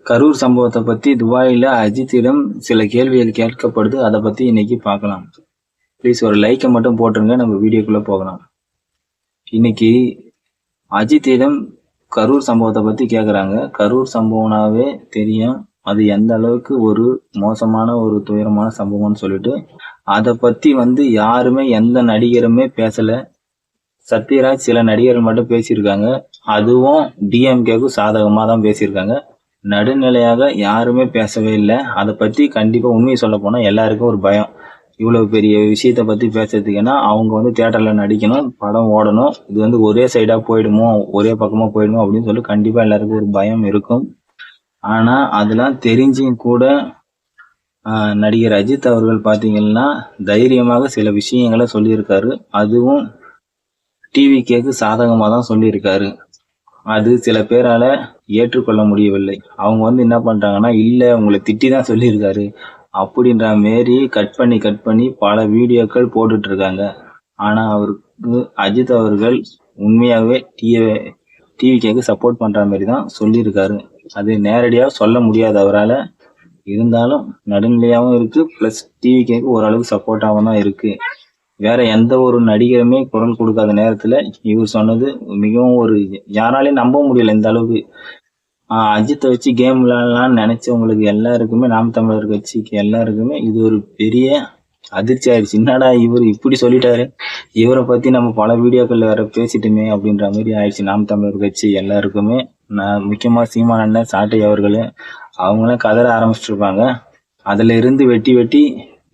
கரூர் சம்பவத்தை பத்தி துபாயில அஜித்திடம் சில கேள்விகள் கேட்கப்படுது. அதை பத்தி இன்னைக்கு பார்க்கலாம். ப்ளீஸ் ஒரு லைக்கை மட்டும் போட்டுருங்க, நம்ம வீடியோக்குள்ள போகலாம். இன்னைக்கு அஜித்திடம் கரூர் சம்பவத்தை பத்தி கேட்குறாங்க. கரூர் சம்பவம்னாவே தெரியும், அது எந்த அளவுக்கு ஒரு மோசமான ஒரு துயரமான சம்பவம்னு சொல்லிட்டு அதை பத்தி யாருமே எந்த நடிகருமே பேசல. சத்யராஜ் சில நடிகர்கள் மட்டும் பேசியிருக்காங்க. அதுவும் டிஎம்கேக்கு சாதகமாக தான் பேசியிருக்காங்க. நடுநிலையாக யாருமே பேசவே இல்லை. அதை பற்றி கண்டிப்பாக உண்மையை சொல்ல போனால் எல்லாருக்கும் ஒரு பயம். இவ்வளவு பெரிய விஷயத்தை பற்றி பேசுறதுக்குன்னா அவங்க தியேட்டரில் நடிக்கணும், படம் ஓடணும். இது ஒரே சைடாக போயிடுமோ, ஒரே பக்கமாக போயிடுமோ அப்படின்னு சொல்லி கண்டிப்பாக எல்லாருக்கும் ஒரு பயம் இருக்கும். ஆனால் அதெல்லாம் தெரிஞ்சும் கூட நடிகர் அஜித் அவர்கள் பார்த்தீங்கன்னா தைரியமாக சில விஷயங்களை சொல்லியிருக்காரு. அதுவும் டிவிகேக்கு சாதகமாக தான் சொல்லியிருக்காரு. அது சில பேரால ஏற்றுக்கொள்ள முடியவில்லை. அவங்க என்ன பண்றாங்கன்னா, இல்ல உங்களை திட்டி தான் சொல்லியிருக்காரு அப்படின்ற மாரி கட் பண்ணி பல வீடியோக்கள் போட்டுட்டு இருக்காங்க. ஆனா அவருக்கு அஜித் அவர்கள் உண்மையாகவே டிவிகேக்கு சப்போர்ட் பண்ற மாதிரி தான் சொல்லியிருக்காரு. அது நேரடியாக சொல்ல முடியாது அவரால். இருந்தாலும் நடுநிலையாகவும் இருக்கு, பிளஸ் டிவிகேக்கு ஓரளவுக்கு சப்போர்ட்டாகவும் தான் இருக்கு. வேற எந்த ஒரு நடிகருமே குரல் கொடுக்காத நேரத்துல இவர் சொன்னது மிகவும் ஒரு யாராலையும் நம்ப முடியல. இந்த அளவுக்கு அஜித்தை வச்சு கேம் விளையாடலாம்னு நினைச்சவங்களுக்கு எல்லாருக்குமே, நாம் தமிழர் கட்சிக்கு எல்லாருக்குமே இது ஒரு பெரிய அதிர்ச்சி ஆயிடுச்சு. என்னடா இவர் இப்படி சொல்லிட்டாரு, இவரை பத்தி நம்ம பல வீடியோக்கள் வேற பேசிட்டுமே அப்படின்ற மாதிரி ஆயிடுச்சு நாம் தமிழர் கட்சி எல்லாருக்குமே. நான் முக்கியமா சீமான் அண்ணன், சாட்டை அவர்கள் அவங்களாம் கதற ஆரம்பிச்சிருப்பாங்க. அதுல இருந்து வெட்டி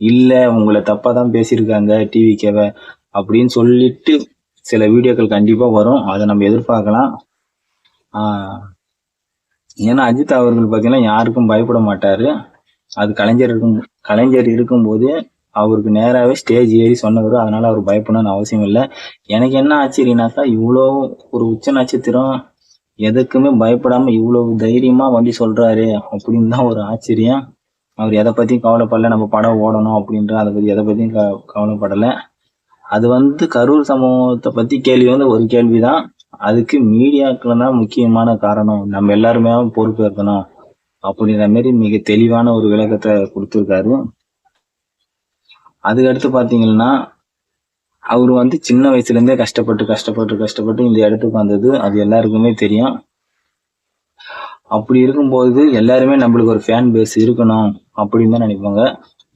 இல்ல உங்களை தப்பா தான் பேசியிருக்காங்க டிவிகேவை அப்படின்னு சொல்லிட்டு சில வீடியோக்கள் கண்டிப்பா வரும். அதை நம்ம எதிர்பார்க்கலாம். ஏன்னா அஜித் அவர்கள் பார்த்தீங்கன்னா யாருக்கும் பயப்பட மாட்டாரு. அது கலைஞர் இருக்கும்போது அவருக்கு நேராகவே ஸ்டேஜ் ஏறி சொன்னவர். அதனால அவர் பயப்படணும்னு அவசியம் இல்லை. எனக்கு என்ன ஆச்சரியனாக்கா, இவ்வளோ ஒரு உச்ச நட்சத்திரம் எதுக்குமே பயப்படாம இவ்வளவு தைரியமா சொல்றாரு அப்படின்னு தான் ஒரு ஆச்சரியம். அவர் எதை பத்தியும் கவலைப்படல, நம்ம படம் ஓடணும் அப்படின்ற அதை பத்தி எதை பத்தியும் கவலைப்படலை. அது கரூர் சம்பவத்தை பத்தி கேள்வி ஒரு கேள்விதான். அதுக்கு மீடியாக்கள் தான் முக்கியமான காரணம், நம்ம எல்லாருமே பொறுப்பு இருக்கணும் அப்படின்ற மாதிரி மிக தெளிவான ஒரு விளக்கத்தை கொடுத்திருக்காரு. அதுக்கடுத்து பாத்தீங்கன்னா அவர் சின்ன வயசுல இருந்தே கஷ்டப்பட்டு இந்த இடத்துக்கு வந்தது அது எல்லாருக்குமே தெரியும். அப்படி இருக்கும்போது எல்லாருமே நம்மளுக்கு ஒரு ஃபேன் பேஸ் இருக்கணும் அப்படின்னு தான் நினைப்பாங்க.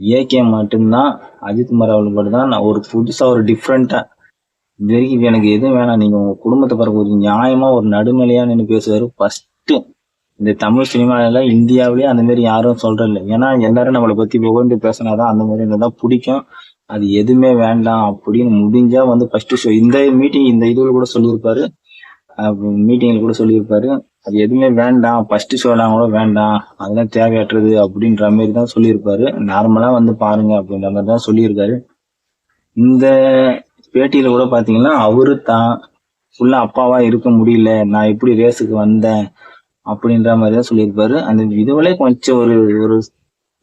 ஏகே மட்டும்தான், அஜித் குமார் அவர்கள் தான் ஒரு புதுசா ஒரு டிஃப்ரெண்டா, இது வரைக்கும் எனக்கு எதுவும் வேணாம், நீங்க உங்க குடும்பத்தை பிறகு ஒரு நியாயமா ஒரு நடுநிலையா நின்று பேசுவாரு. ஃபர்ஸ்ட் இந்த தமிழ் சினிமால இந்தியாவிலேயே அந்த மாதிரி யாரும் சொல்றதில்லை. ஏன்னா எல்லாரும் நம்மளை பத்தி புகழ்ந்து பேசினாதான் அந்த மாதிரி இருந்தாதான் பிடிக்கும். அது எதுவுமே வேண்டாம் அப்படின்னு முடிஞ்சா ஃபர்ஸ்ட் ஷோ இந்த மீட்டிங் இந்த இதுல கூட சொல்லியிருப்பாரு, மீட்டிங்ல கூட சொல்லியிருப்பாரு, அது எதுவுமே வேண்டாம், ஃபர்ஸ்ட் ஷோலாம் கூட வேண்டாம், அதெல்லாம் தேவையற்றது அப்படின்ற மாதிரி தான் சொல்லியிருப்பாரு. நார்மலா பாருங்க அப்படின்ற மாதிரி தான் சொல்லியிருக்காரு. இந்த பேட்டியில கூட பாத்தீங்கன்னா அவரு தான் ஃபுல்லா அப்பாவா இருக்க முடியல, நான் எப்படி ரேஸுக்கு வந்தேன் அப்படின்ற மாதிரி தான் சொல்லியிருப்பாரு. அந்த இதுவரை கொஞ்சம் ஒரு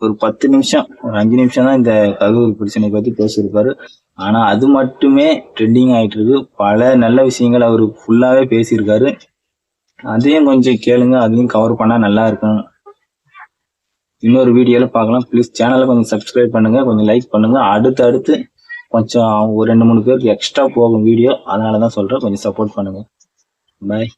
ஒரு 10 நிமிஷம் ஒரு 5 நிமிஷம் தான் இந்த கரூர் பிரச்சனை பத்தி பேசியிருப்பாரு. ஆனா அது மட்டுமே ட்ரெண்டிங் ஆயிட்டு இருக்கு. பல நல்ல விஷயங்கள் அவரு ஃபுல்லாவே பேசியிருக்காரு. அதையும் கொஞ்சம் கேளுங்க, அதையும் கவர் பண்ணா நல்லா இருக்கும். இன்னொரு வீடியோல பார்க்கலாம். ப்ளீஸ் சேனலை கொஞ்சம் சப்ஸ்கிரைப் பண்ணுங்க, கொஞ்சம் லைக் பண்ணுங்க. அடுத்து கொஞ்சம் ஒரு 2-3 பேருக்கு எக்ஸ்ட்ரா போகும் வீடியோ, அதனாலதான் சொல்றேன், கொஞ்சம் சப்போர்ட் பண்ணுங்க. பாய்.